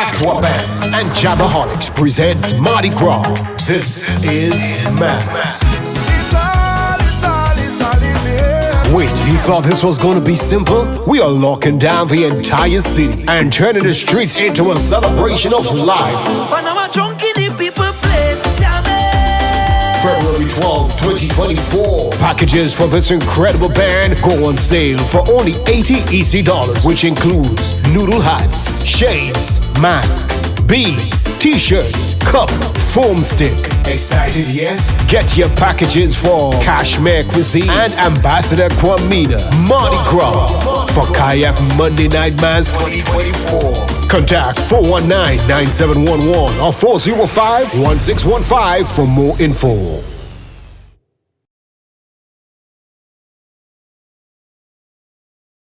Aqua Band and Jabberholics presents Mardi Gras. This is Mass. Wait, you thought this was gonna be simple? We are locking down the entire city and turning the streets into a celebration of life. February 12th, 2024. Packages for this incredible band go on sale for only $80 EC, which includes noodle hats, shades, mask, beads, t-shirts, cup, foam stick. Excited yet? Get your packages for Cashmere Cuisine and Ambassador Kwamina. Mardi Gras for KAYAK Monday Night Mass 2024. Contact 419-9711 or 405-1615 for more info.